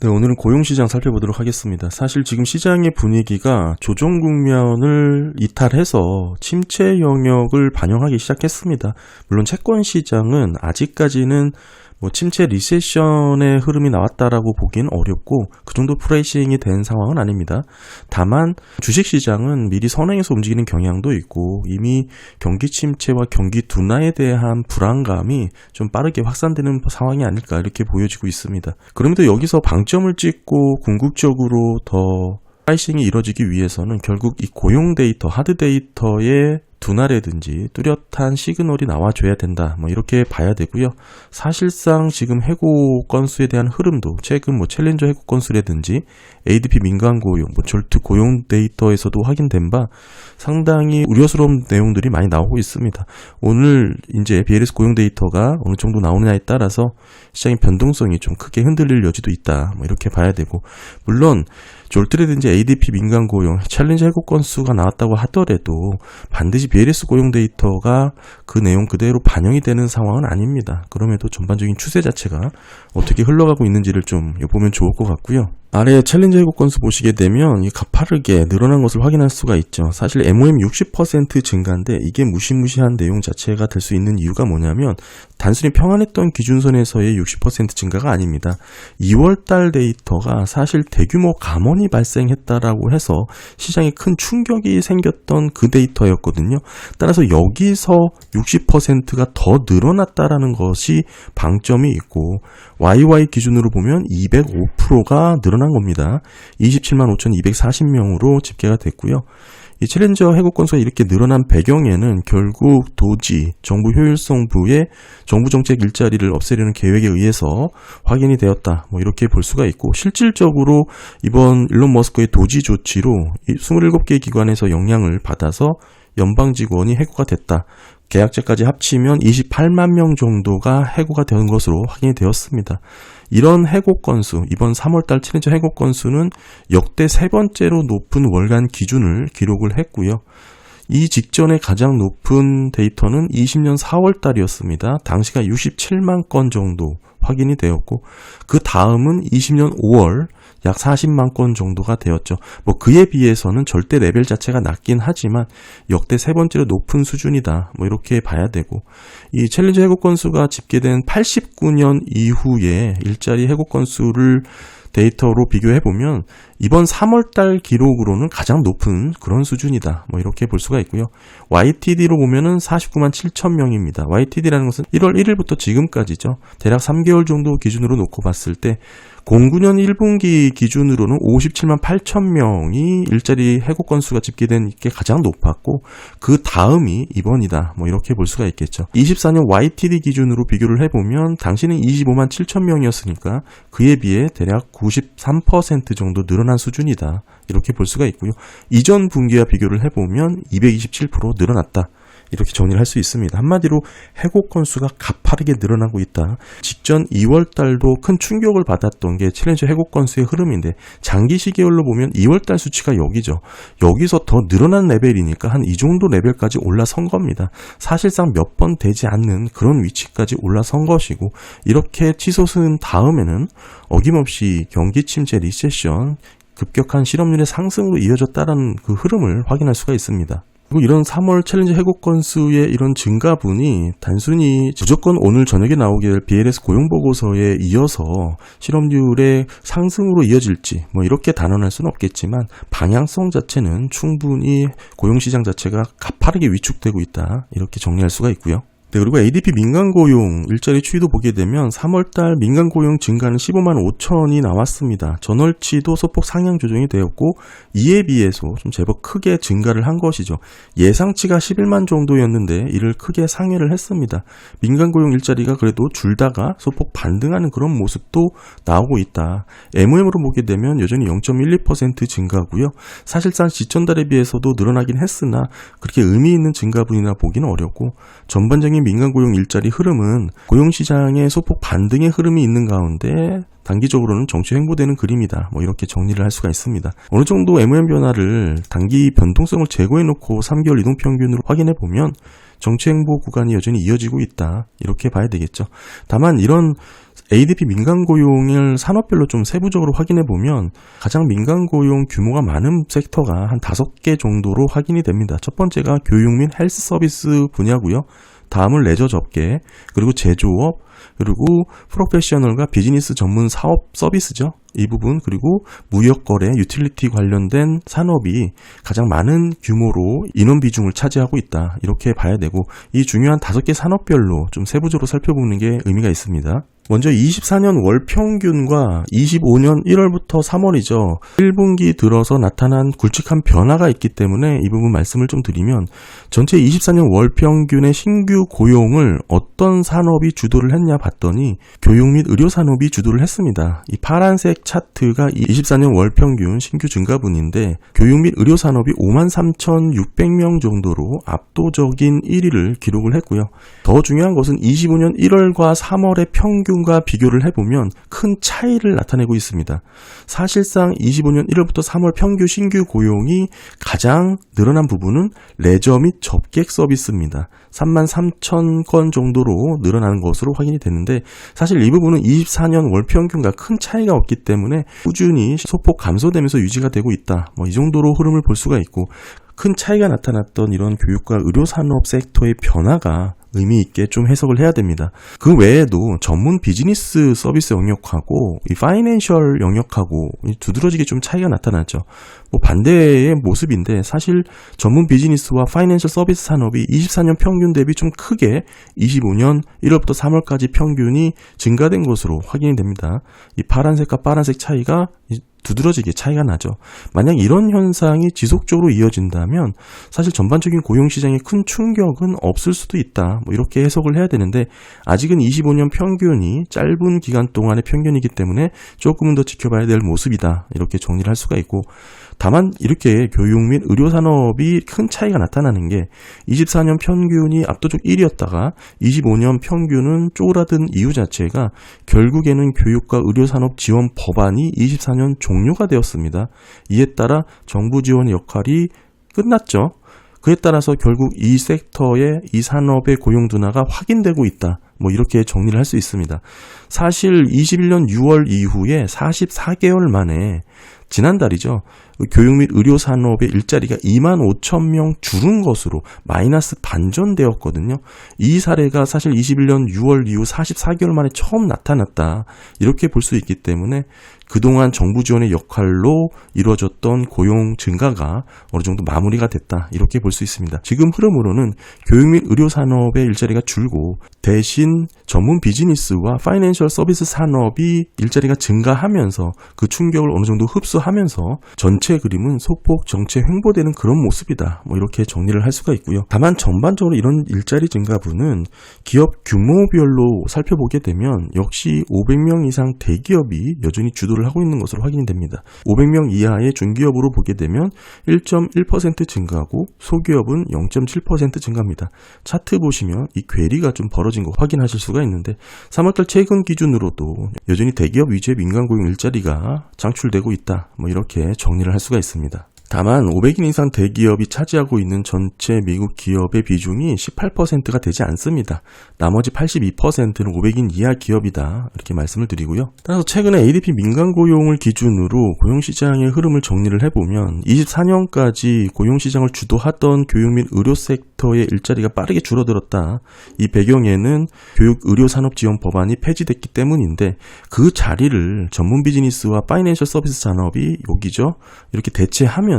네, 오늘은 고용시장 살펴보도록 하겠습니다. 사실 지금 시장의 분위기가 조정 국면을 이탈해서 침체 영역을 반영하기 시작했습니다. 물론 채권 시장은 아직까지는 침체 리세션의 흐름이 나왔다라고 보기는 어렵고 그 정도 프라이싱이 된 상황은 아닙니다. 다만 주식시장은 미리 선행해서 움직이는 경향도 있고 이미 경기 침체와 경기 둔화에 대한 불안감이 좀 빠르게 확산되는 상황이 아닐까 이렇게 보여지고 있습니다. 그럼에도 여기서 방점을 찍고 궁극적으로 더 프라이싱이 이뤄지기 위해서는 결국 이 고용 데이터, 하드 데이터의 둔화라든지 뚜렷한 시그널이 나와줘야 된다. 이렇게 봐야 되고요. 사실상 지금 해고 건수에 대한 흐름도 최근 챌린저 해고 건수라든지 ADP 민간 고용, 졸트 고용 데이터에서도 확인된 바 상당히 우려스러운 내용들이 많이 나오고 있습니다. 오늘 이제 BLS 고용 데이터가 어느 정도 나오느냐에 따라서 시장의 변동성이 좀 크게 흔들릴 여지도 있다. 이렇게 봐야 되고, 물론 졸트라든지 ADP 민간 고용, 챌린저 해고 건수가 나왔다고 하더라도 반드시 BLS 고용 데이터가 그 내용 그대로 반영이 되는 상황은 아닙니다. 그럼에도 전반적인 추세 자체가 어떻게 흘러가고 있는지를 좀 보면 좋을 것 같고요. 아래 챌린저 해고 건수 보시게 되면 가파르게 늘어난 것을 확인할 수가 있죠. 사실 MOM 60% 증가인데 이게 무시무시한 내용 자체가 될 수 있는 이유가 뭐냐면 단순히 평안했던 기준선에서의 60% 증가가 아닙니다. 2월달 데이터가 사실 대규모 감원이 발생했다라고 해서 시장에 큰 충격이 생겼던 그 데이터였거든요. 따라서 여기서 60%가 더 늘어났다라는 것이 방점이 있고 YY 기준으로 보면 205%가 늘어난 겁니다. 27만 5,240명으로 집계가 됐고요. 이 챌린저 해고 건수가 이렇게 늘어난 배경에는 결국 도지, 정부 효율성부의 정부 정책 일자리를 없애려는 계획에 의해서 확인이 되었다. 이렇게 볼 수가 있고, 실질적으로 이번 일론 머스크의 도지 조치로 27개의 기관에서 영향을 받아서 연방 직원이 해고가 됐다. 계약자까지 합치면 28만 명 정도가 해고가 된 것으로 확인이 되었습니다. 이런 해고 건수, 이번 3월달 챌린저 해고 건수는 역대 세 번째로 높은 월간 기준을 기록을 했고요. 이 직전에 가장 높은 데이터는 20년 4월달이었습니다. 당시가 67만 건 정도 확인이 되었고, 그 다음은 20년 5월 약 40만 건 정도가 되었죠. 그에 비해서는 절대 레벨 자체가 낮긴 하지만 역대 세 번째로 높은 수준이다. 이렇게 봐야 되고, 이 챌린저 해고 건수가 집계된 89년 이후에 일자리 해고 건수를 데이터로 비교해보면 이번 3월달 기록으로는 가장 높은 그런 수준이다. 이렇게 볼 수가 있고요. YTD로 보면은 49만 7천 명입니다. YTD라는 것은 1월 1일부터 지금까지죠. 대략 3개월 정도 기준으로 놓고 봤을 때 09년 1분기 기준으로는 57만 8천 명이 일자리 해고 건수가 집계된 게 가장 높았고, 그 다음이 이번이다. 이렇게 볼 수가 있겠죠. 24년 YTD 기준으로 비교를 해보면 당시는 25만 7천 명이었으니까 그에 비해 대략 93% 정도 늘어난 수준이다. 이렇게 볼 수가 있고요. 이전 분기와 비교를 해보면 227% 늘어났다. 이렇게 정리를 할 수 있습니다. 한마디로 해고 건수가 가파르게 늘어나고 있다. 직전 2월달도 큰 충격을 받았던 게 챌린저 해고 건수의 흐름인데, 장기 시계열로 보면 2월달 수치가 여기죠. 여기서 더 늘어난 레벨이니까 한 이 정도 레벨까지 올라선 겁니다. 사실상 몇 번 되지 않는 그런 위치까지 올라선 것이고, 이렇게 치솟은 다음에는 어김없이 경기 침체, 리세션, 급격한 실업률의 상승으로 이어졌다는 그 흐름을 확인할 수가 있습니다. 그리고 이런 3월 챌린저 해고 건수의 이런 증가분이 단순히 무조건 오늘 저녁에 나오게 될 BLS 고용보고서에 이어서 실업률의 상승으로 이어질지 이렇게 단언할 수는 없겠지만 방향성 자체는 충분히 고용시장 자체가 가파르게 위축되고 있다. 이렇게 정리할 수가 있고요. 네, 그리고 ADP 민간 고용 일자리 추이도 보게 되면 3월달 민간 고용 증가는 15만 5천이 나왔습니다. 전월치도 소폭 상향 조정이 되었고, 이에 비해서 좀 제법 크게 증가를 한 것이죠. 예상치가 11만 정도였는데 이를 크게 상회를 했습니다. 민간 고용 일자리가 그래도 줄다가 소폭 반등하는 그런 모습도 나오고 있다. MOM으로 보게 되면 여전히 0.12% 증가고요. 사실상 지천달에 비해서도 늘어나긴 했으나 그렇게 의미 있는 증가분이나 보기는 어렵고, 전반적인 민간 고용 일자리 흐름은 고용시장의 소폭 반등의 흐름이 있는 가운데 단기적으로는 정치 횡보되는 그림이다. 이렇게 정리를 할 수가 있습니다. 어느 정도 MOM 변화를 단기 변동성을 제거해놓고 3개월 이동평균으로 확인해보면 정치 횡보 구간이 여전히 이어지고 있다. 이렇게 봐야 되겠죠. 다만 이런 ADP 민간 고용을 산업별로 좀 세부적으로 확인해 보면 가장 민간 고용 규모가 많은 섹터가 한 5개 정도로 확인이 됩니다. 첫 번째가 교육 및 헬스 서비스 분야고요. 다음은 레저 접계, 그리고 제조업, 그리고 프로페셔널과 비즈니스 전문 사업 서비스죠. 이 부분, 그리고 무역거래, 유틸리티 관련된 산업이 가장 많은 규모로 인원 비중을 차지하고 있다. 이렇게 봐야 되고, 이 중요한 5개 산업별로 좀 세부적으로 살펴보는 게 의미가 있습니다. 먼저 24년 월 평균과 25년 1월부터 3월이죠. 1분기 들어서 나타난 굵직한 변화가 있기 때문에 이 부분 말씀을 좀 드리면, 전체 24년 월 평균의 신규 고용을 어떤 산업이 주도를 했냐 봤더니 교육 및 의료 산업이 주도를 했습니다. 이 파란색 차트가 24년 월 평균 신규 증가분인데, 교육 및 의료 산업이 53,600명 정도로 압도적인 1위를 기록을 했고요. 더 중요한 것은 25년 1월과 3월의 평균과 비교를 해보면 큰 차이를 나타내고 있습니다. 사실상 25년 1월부터 3월 평균 신규 고용이 가장 늘어난 부분은 레저 및 접객 서비스입니다. 33,000건 정도로 늘어나는 것으로 확인이 됐는데, 사실 이 부분은 24년 월 평균과 큰 차이가 없기 때문에 꾸준히 소폭 감소되면서 유지가 되고 있다. 이 정도로 흐름을 볼 수가 있고, 큰 차이가 나타났던 이런 교육과 의료산업 섹터의 변화가 의미 있게 좀 해석을 해야 됩니다. 그 외에도 전문 비즈니스 서비스 영역하고 이 파이낸셜 영역하고 두드러지게 좀 차이가 나타났죠. 반대의 모습인데, 사실 전문 비즈니스와 파이낸셜 서비스 산업이 24년 평균 대비 좀 크게 25년 1월부터 3월까지 평균이 증가된 것으로 확인이 됩니다. 이 파란색과 파란색 차이가 두드러지게 차이가 나죠. 만약 이런 현상이 지속적으로 이어진다면 사실 전반적인 고용시장에 큰 충격은 없을 수도 있다. 이렇게 해석을 해야 되는데, 아직은 25년 평균이 짧은 기간 동안의 평균이기 때문에 조금은 더 지켜봐야 될 모습이다. 이렇게 정리를 할 수가 있고, 다만 이렇게 교육 및 의료산업이 큰 차이가 나타나는 게 24년 평균이 압도적 1위였다가 25년 평균은 쪼그라든 이유 자체가 결국에는 교육과 의료산업 지원 법안이 24년 종료가 되었습니다. 이에 따라 정부 지원의 역할이 끝났죠. 그에 따라서 결국 이 섹터의 이 산업의 고용 둔화가 확인되고 있다. 이렇게 정리를 할 수 있습니다. 사실 21년 6월 이후에 44개월 만에 지난달이죠. 교육 및 의료 산업의 일자리가 25,000명 줄은 것으로 마이너스 반전되었거든요. 이 사례가 사실 21년 6월 이후 44개월 만에 처음 나타났다. 이렇게 볼 수 있기 때문에 그동안 정부 지원의 역할로 이루어졌던 고용 증가가 어느 정도 마무리가 됐다. 이렇게 볼 수 있습니다. 지금 흐름으로는 교육 및 의료 산업의 일자리가 줄고 대신 전문 비즈니스와 파이낸셜 서비스 산업이 일자리가 증가하면서 그 충격을 어느 정도 흡수하면서 전체 그림은 소폭 정체 횡보되는 그런 모습이다. 이렇게 정리를 할 수가 있고요. 다만 전반적으로 이런 일자리 증가분은 기업 규모별로 살펴보게 되면 역시 500명 이상 대기업이 여전히 주도를 하고 있는 것으로 확인이 됩니다. 500명 이하의 중기업으로 보게 되면 1.1% 증가하고 소기업은 0.7% 증가합니다. 차트 보시면 이 괴리가 좀 벌어진 거 확인하실 수가 있는데, 3월달 최근 기준으로도 여전히 대기업 위주의 민간 고용 일자리가 창출되고 있다. 이렇게 정리를 할 수가 있습니다. 다만 500인 이상 대기업이 차지하고 있는 전체 미국 기업의 비중이 18%가 되지 않습니다. 나머지 82%는 500인 이하 기업이다. 이렇게 말씀을 드리고요. 따라서 최근에 ADP 민간 고용을 기준으로 고용시장의 흐름을 정리를 해보면 24년까지 고용시장을 주도하던 교육 및 의료 섹터의 일자리가 빠르게 줄어들었다. 이 배경에는 교육 의료 산업 지원 법안이 폐지됐기 때문인데, 그 자리를 전문 비즈니스와 파이낸셜 서비스 산업이 여기죠. 이렇게 대체하면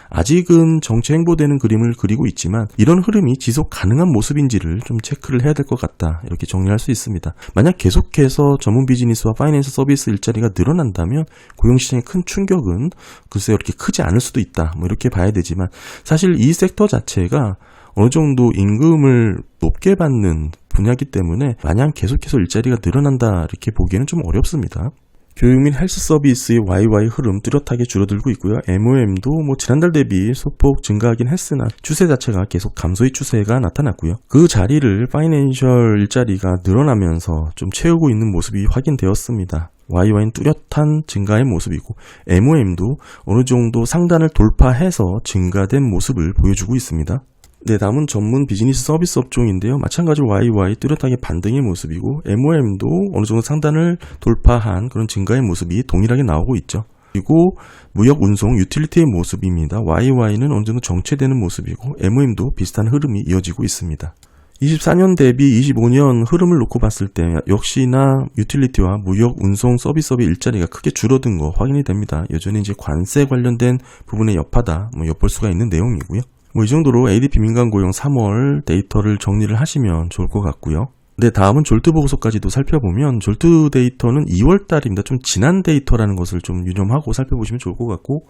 아직은 정체 횡보되는 그림을 그리고 있지만, 이런 흐름이 지속 가능한 모습인지를 좀 체크를 해야 될 것 같다. 이렇게 정리할 수 있습니다. 만약 계속해서 전문 비즈니스와 파이낸셜 서비스 일자리가 늘어난다면 고용시장의 큰 충격은 글쎄요 이렇게 크지 않을 수도 있다. 이렇게 봐야 되지만, 사실 이 섹터 자체가 어느 정도 임금을 높게 받는 분야이기 때문에 마냥 계속해서 일자리가 늘어난다 이렇게 보기에는 좀 어렵습니다. 교육 및 헬스 서비스의 YY 흐름 뚜렷하게 줄어들고 있고요. MOM도 지난달 대비 소폭 증가하긴 했으나 추세 자체가 계속 감소의 추세가 나타났고요. 그 자리를 파이낸셜 일자리가 늘어나면서 좀 채우고 있는 모습이 확인되었습니다. YY는 뚜렷한 증가의 모습이고, MOM도 어느 정도 상단을 돌파해서 증가된 모습을 보여주고 있습니다. 네, 다음은 전문 비즈니스 서비스 업종인데요. 마찬가지로 YY 뚜렷하게 반등의 모습이고 MOM도 어느 정도 상단을 돌파한 그런 증가의 모습이 동일하게 나오고 있죠. 그리고 무역 운송 유틸리티의 모습입니다. YY는 어느 정도 정체되는 모습이고 MOM도 비슷한 흐름이 이어지고 있습니다. 24년 대비 25년 흐름을 놓고 봤을 때 역시나 유틸리티와 무역 운송 서비스업의 일자리가 크게 줄어든 거 확인이 됩니다. 여전히 이제 관세 관련된 부분의 여파다 엿볼 수가 있는 내용이고요. 이 정도로 ADP 민간 고용 3월 데이터를 정리를 하시면 좋을 것 같고요. 네, 다음은 졸트 보고서까지도 살펴보면 졸트 데이터는 2월 달입니다. 좀 지난 데이터라는 것을 좀 유념하고 살펴보시면 좋을 것 같고,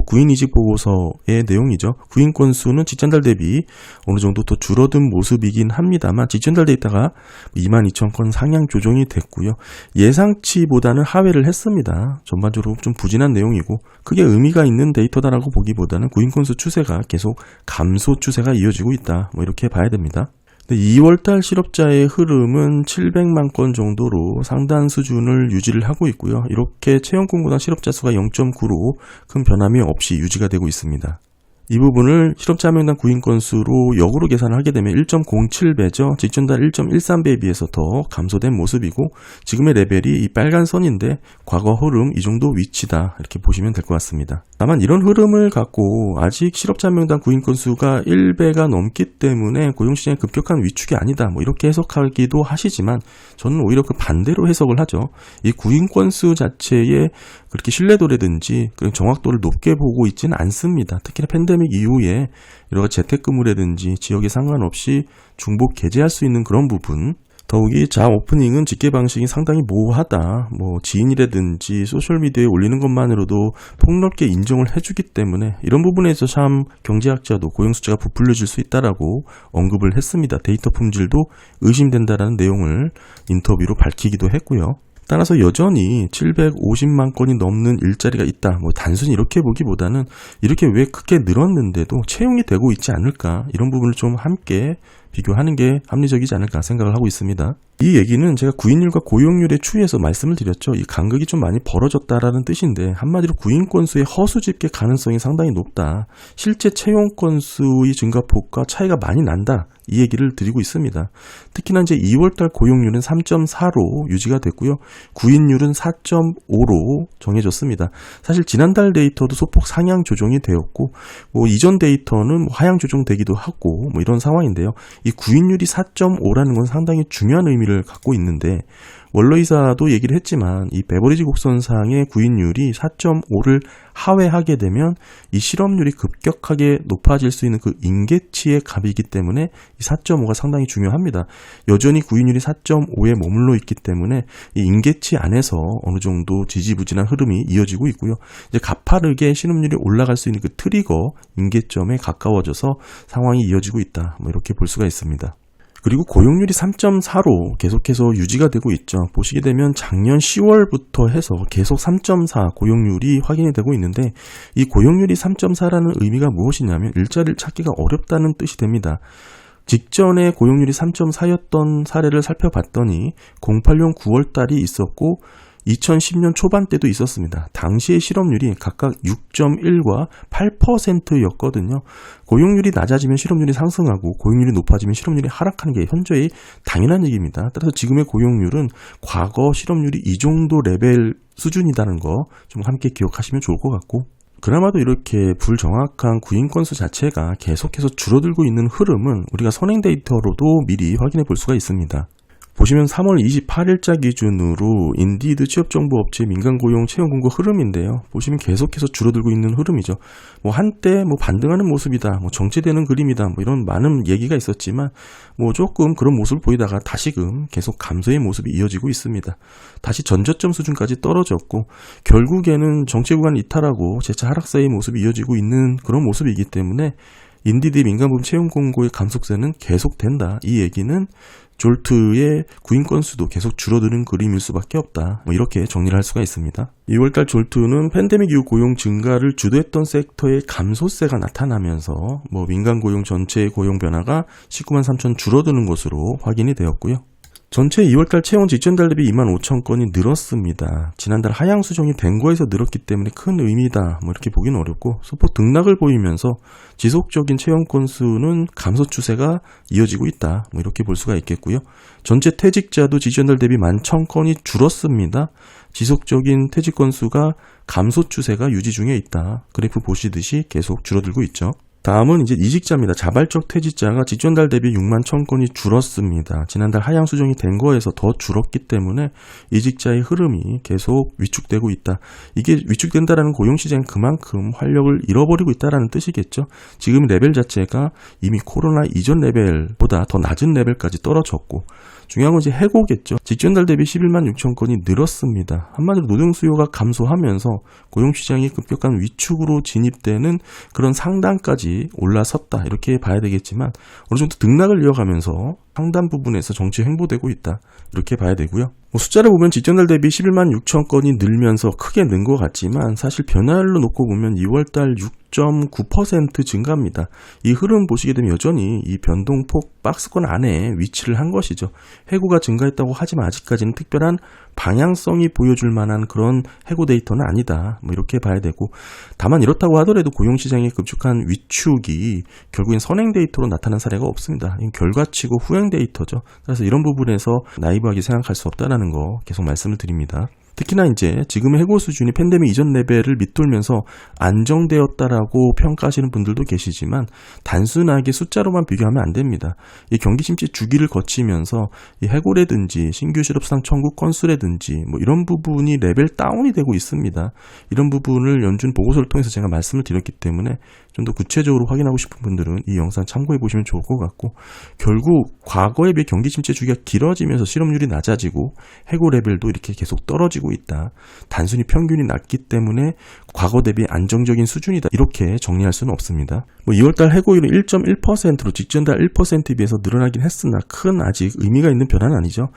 구인 이직 보고서의 내용이죠. 구인 건수는 지난달 대비 어느 정도 더 줄어든 모습이긴 합니다만 지난달 데이터가 22,000건 상향 조정이 됐고요. 예상치보다는 하회를 했습니다. 전반적으로 좀 부진한 내용이고 크게 의미가 있는 데이터다라고 보기보다는 구인 건수 추세가 계속 감소 추세가 이어지고 있다. 이렇게 봐야 됩니다. 2월달 실업자의 흐름은 700만 건 정도로 상단 수준을 유지를 하고 있고요. 이렇게 채용공고당 실업자 수가 0.9로 큰 변함이 없이 유지가 되고 있습니다. 이 부분을 실업자 명단 구인 건수로 역으로 계산을 하게 되면 1.07배죠. 직전달 1.13배에 비해서 더 감소된 모습이고 지금의 레벨이 이 빨간 선인데 과거 흐름 이 정도 위치다 이렇게 보시면 될 것 같습니다. 다만 이런 흐름을 갖고 아직 실업자 명단 구인 건수가 1배가 넘기 때문에 고용시장의 급격한 위축이 아니다 이렇게 해석하기도 하시지만 저는 오히려 그 반대로 해석을 하죠. 이 구인 건수 자체에 그렇게 신뢰도라든지 그런 정확도를 높게 보고 있지는 않습니다. 특히나 팬데믹 이후에 여러 가지 재택근무라든지 지역에 상관없이 중복 게재할 수 있는 그런 부분, 더욱이 자아 오프닝은 집계 방식이 상당히 모호하다. 지인이라든지 소셜미디어에 올리는 것만으로도 폭넓게 인정을 해주기 때문에 이런 부분에서 참 경제학자도 고용 숫자가 부풀려질 수 있다라고 언급을 했습니다. 데이터 품질도 의심된다라는 내용을 인터뷰로 밝히기도 했고요. 따라서 여전히 750만 건이 넘는 일자리가 있다. 단순히 이렇게 보기보다는 이렇게 왜 크게 늘었는데도 채용이 되고 있지 않을까. 이런 부분을 좀 함께 비교하는 게 합리적이지 않을까 생각을 하고 있습니다. 이 얘기는 제가 구인율과 고용률의 추이에서 말씀을 드렸죠. 이 간극이 좀 많이 벌어졌다라는 뜻인데 한마디로 구인 건수의 허수 집계 가능성이 상당히 높다. 실제 채용 건수의 증가폭과 차이가 많이 난다. 이 얘기를 드리고 있습니다. 특히나 이제 2월달 고용률은 3.4로 유지가 됐고요. 구인율은 4.5로 정해졌습니다. 사실 지난달 데이터도 소폭 상향 조정이 되었고 이전 데이터는 하향 조정되기도 하고 이런 상황인데요. 이 구인율이 4.5라는 건 상당히 중요한 의미를 갖고 있는데 원로이사도 얘기를 했지만 이 베버리지 곡선상의 구인율이 4.5를 하회하게 되면 이 실업률이 급격하게 높아질 수 있는 그 임계치의 값이기 때문에 이 4.5가 상당히 중요합니다. 여전히 구인율이 4.5에 머물러 있기 때문에 이 임계치 안에서 어느 정도 지지부진한 흐름이 이어지고 있고요. 이제 가파르게 실업률이 올라갈 수 있는 그 트리거 임계점에 가까워져서 상황이 이어지고 있다. 이렇게 볼 수가 있습니다. 그리고 고용률이 3.4로 계속해서 유지가 되고 있죠. 보시게 되면 작년 10월부터 해서 계속 3.4 고용률이 확인이 되고 있는데 이 고용률이 3.4라는 의미가 무엇이냐면 일자리를 찾기가 어렵다는 뜻이 됩니다. 직전에 고용률이 3.4였던 사례를 살펴봤더니 08년 9월달이 있었고 2010년 초반 때도 있었습니다. 당시의 실업률이 각각 6.1과 8%였거든요. 고용률이 낮아지면 실업률이 상승하고 고용률이 높아지면 실업률이 하락하는 게 현저히 당연한 얘기입니다. 따라서 지금의 고용률은 과거 실업률이 이 정도 레벨 수준이라는 거 좀 함께 기억하시면 좋을 것 같고 그나마도 이렇게 불정확한 구인 건수 자체가 계속해서 줄어들고 있는 흐름은 우리가 선행 데이터로도 미리 확인해 볼 수가 있습니다. 보시면 3월 28일자 기준으로 인디드 취업정보업체 민간고용 채용공고 흐름인데요. 보시면 계속해서 줄어들고 있는 흐름이죠. 한때 반등하는 모습이다, 정체되는 그림이다, 이런 많은 얘기가 있었지만 조금 그런 모습을 보이다가 다시금 계속 감소의 모습이 이어지고 있습니다. 다시 전저점 수준까지 떨어졌고 결국에는 정체 구간 이탈하고 재차 하락세의 모습이 이어지고 있는 그런 모습이기 때문에 인디드 민간부문 채용공고의 감속세는 계속된다. 이 얘기는 졸트의 구인 건수도 계속 줄어드는 그림일 수밖에 없다. 이렇게 정리를 할 수가 있습니다. 2월달 졸트는 팬데믹 이후 고용 증가를 주도했던 섹터의 감소세가 나타나면서 민간 고용 전체의 고용 변화가 19만 3천 줄어드는 것으로 확인이 되었고요. 전체 2월달 채용 직전달 대비 25,000건이 늘었습니다. 지난달 하향 수정이 된 거에서 늘었기 때문에 큰 의미다 이렇게 보기는 어렵고, 소폭 등락을 보이면서 지속적인 채용 건수는 감소 추세가 이어지고 있다 이렇게 볼 수가 있겠고요. 전체 퇴직자도 지지난달 대비 11,000건이 줄었습니다. 지속적인 퇴직 건수가 감소 추세가 유지 중에 있다. 그래프 보시듯이 계속 줄어들고 있죠. 다음은 이제 이직자입니다. 자발적 퇴직자가 지지난달 대비 61,000건이 줄었습니다. 지난달 하향 수정이 된 거에서 더 줄었기 때문에 이직자의 흐름이 계속 위축되고 있다. 이게 위축된다라는 고용시장이 그만큼 활력을 잃어버리고 있다라는 뜻이겠죠. 지금 레벨 자체가 이미 코로나 이전 레벨보다 더 낮은 레벨까지 떨어졌고, 중요한 건 이제 해고겠죠. 직전달 대비 11만 6천 건이 늘었습니다. 한마디로 노동 수요가 감소하면서 고용시장이 급격한 위축으로 진입되는 그런 상단까지 올라섰다 이렇게 봐야 되겠지만, 어느 정도 등락을 이어가면서 상단 부분에서 정치 횡보되고 있다 이렇게 봐야 되고요. 숫자를 보면 직전달 대비 11만 6천 건이 늘면서 크게 는 것 같지만, 사실 변화율로 놓고 보면 2월달 6.9% 증가입니다. 이 흐름 보시게 되면 여전히 이 변동폭 박스권 안에 위치를 한 것이죠. 해고가 증가했다고 하지만 아직까지는 특별한 방향성이 보여줄 만한 그런 해고 데이터는 아니다 이렇게 봐야 되고, 다만 이렇다고 하더라도 고용시장의 급속한 위축이 결국엔 선행 데이터로 나타난 사례가 없습니다. 이건 결과치고 후행 데이터죠. 그래서 이런 부분에서 나이브하게 생각할 수 없다는 거 계속 말씀을 드립니다. 특히나 이제 지금의 해고 수준이 팬데믹 이전 레벨을 밑돌면서 안정되었다라고 평가하시는 분들도 계시지만, 단순하게 숫자로만 비교하면 안 됩니다. 이 경기 침체 주기를 거치면서 이 해고라든지 신규 실업상 청구 건수라든지 이런 부분이 레벨 다운이 되고 있습니다. 이런 부분을 연준 보고서를 통해서 제가 말씀을 드렸기 때문에 좀 더 구체적으로 확인하고 싶은 분들은 이 영상 참고해 보시면 좋을 것 같고, 결국 과거에 비해 경기 침체 주기가 길어지면서 실업률이 낮아지고 해고 레벨도 이렇게 계속 떨어지고 있다. 단순히 평균이 낮기 때문에 과거 대비 안정적인 수준이다 이렇게 정리할 수는 없습니다. 2월달 해고율은 1.1%로 직전달 1%에 비해서 늘어나긴 했으나 큰 아직 의미가 있는 변화는 아니죠.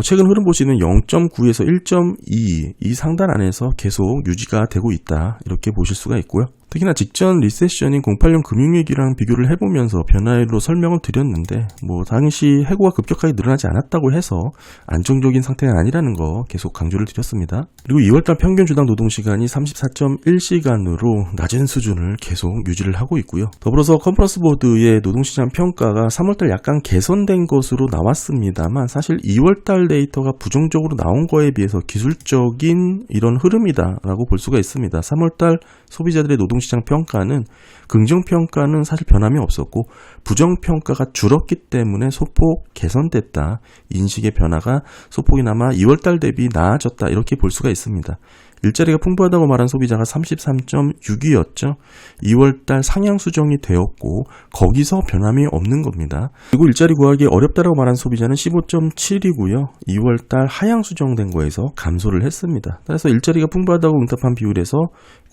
최근 흐름 보시면 0.9에서 1.2 이 상단 안에서 계속 유지가 되고 있다 이렇게 보실 수가 있고요. 특히나 직전 리세션인 08년 금융위기랑 비교를 해보면서 변화율로 설명을 드렸는데, 당시 해고가 급격하게 늘어나지 않았다고 해서 안정적인 상태가 아니라는 거 계속 강조를 드렸습니다. 그리고 2월달 평균 주당 노동시간이 34.1시간으로 낮은 수준을 계속 유지를 하고 있고요. 더불어서 컨퍼런스 보드의 노동시장 평가가 3월달 약간 개선된 것으로 나왔습니다만, 사실 2월달 데이터가 부정적으로 나온 거에 비해서 기술적인 이런 흐름이다라고 볼 수가 있습니다. 3월달 소비자들의 노동시장 평가는, 긍정평가는 사실 변함이 없었고 부정평가가 줄었기 때문에 소폭 개선됐다. 인식의 변화가 소폭이나마 2월달 대비 나아졌다 이렇게 볼 수가 있습니다. 일자리가 풍부하다고 말한 소비자가 33.6이었죠. 2월달 상향 수정이 되었고 거기서 변함이 없는 겁니다. 그리고 일자리 구하기 어렵다고 말한 소비자는 15.7이고요. 2월달 하향 수정된 거에서 감소를 했습니다. 그래서 일자리가 풍부하다고 응답한 비율에서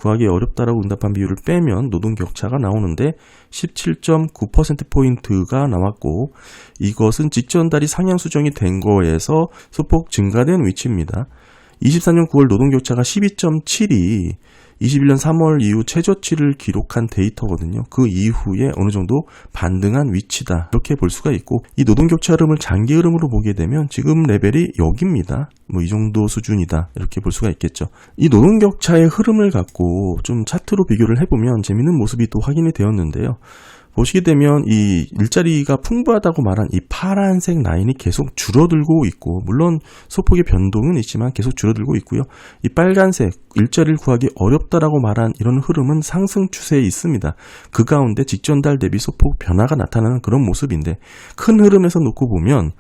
구하기 어렵다라고 응답한 비율을 빼면 노동 격차가 나오는데 17.9%포인트가 나왔고, 이것은 직전달이 상향 수정이 된 거에서 소폭 증가된 위치입니다. 24년 9월 노동격차가 12.7이 21년 3월 이후 최저치를 기록한 데이터거든요. 그 이후에 어느 정도 반등한 위치다 이렇게 볼 수가 있고, 이 노동격차 흐름을 장기 흐름으로 보게 되면 지금 레벨이 여기입니다. 이 정도 수준이다 이렇게 볼 수가 있겠죠. 이 노동격차의 흐름을 갖고 좀 차트로 비교를 해보면 재밌는 모습이 또 확인이 되었는데요. 보시게 되면 이 일자리가 풍부하다고 말한 이 파란색 라인이 계속 줄어들고 있고, 물론 소폭의 변동은 있지만 계속 줄어들고 있고요. 이 빨간색 일자리를 구하기 어렵다라고 말한 이런 흐름은 상승 추세에 있습니다. 그 가운데 직전달 대비 소폭 변화가 나타나는 그런 모습인데, 큰 흐름에서 놓고 보면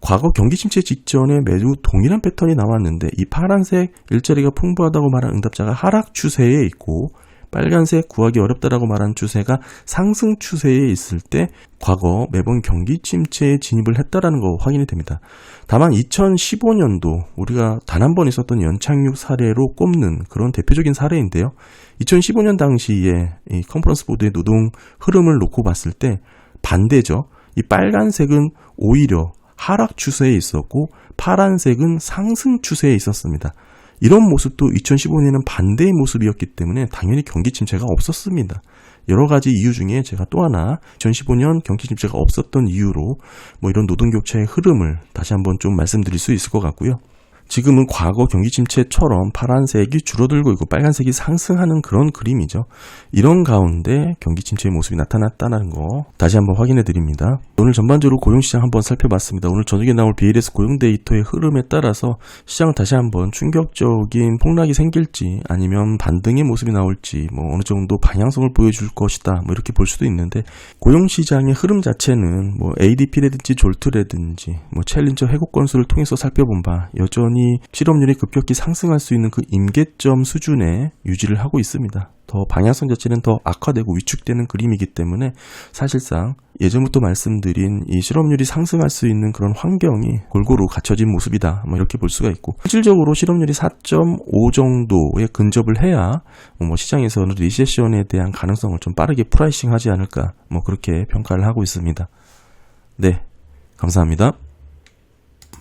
과거 경기 침체 직전에 매우 동일한 패턴이 나왔는데, 이 파란색 일자리가 풍부하다고 말한 응답자가 하락 추세에 있고, 빨간색 구하기 어렵다라고 말한 추세가 상승 추세에 있을 때 과거 매번 경기 침체에 진입을 했다라는 거 확인이 됩니다. 다만 2015년도 우리가 단 한 번 있었던 연착륙 사례로 꼽는 그런 대표적인 사례인데요. 2015년 당시에 이 컨퍼런스 보드의 노동 흐름을 놓고 봤을 때 반대죠. 이 빨간색은 오히려 하락 추세에 있었고 파란색은 상승 추세에 있었습니다. 이런 모습도 2015년에는 반대의 모습이었기 때문에 당연히 경기 침체가 없었습니다. 여러 가지 이유 중에 제가 또 하나 2015년 경기 침체가 없었던 이유로 뭐 이런 노동교차의 흐름을 다시 한번 좀 말씀드릴 수 있을 것 같고요. 지금은 과거 경기 침체처럼 파란색이 줄어들고 있고 빨간색이 상승하는 그런 그림이죠. 이런 가운데 경기 침체의 모습이 나타났다는 거 다시 한번 확인해 드립니다. 오늘 전반적으로 고용시장 한번 살펴봤습니다. 오늘 저녁에 나올 BLS 고용 데이터의 흐름에 따라서 시장은 다시 한번 충격적인 폭락이 생길지 아니면 반등의 모습이 나올지 뭐 어느 정도 방향성을 보여줄 것이다 뭐 이렇게 볼 수도 있는데, 고용시장의 흐름 자체는 뭐 ADP라든지 졸트라든지 뭐 챌린저 회복 건수를 통해서 살펴본 바 여전히 실업률이 급격히 상승할 수 있는 그 임계점 수준에 유지를 하고 있습니다. 더 방향성 자체는 더 악화되고 위축되는 그림이기 때문에 사실상 예전부터 말씀드린 이 실업률이 상승할 수 있는 그런 환경이 골고루 갖춰진 모습이다 뭐 이렇게 볼 수가 있고, 실질적으로 실업률이 4.5 정도에 근접을 해야 뭐 시장에서는 리세션에 대한 가능성을 좀 빠르게 프라이싱하지 않을까 뭐 그렇게 평가를 하고 있습니다. 네, 감사합니다.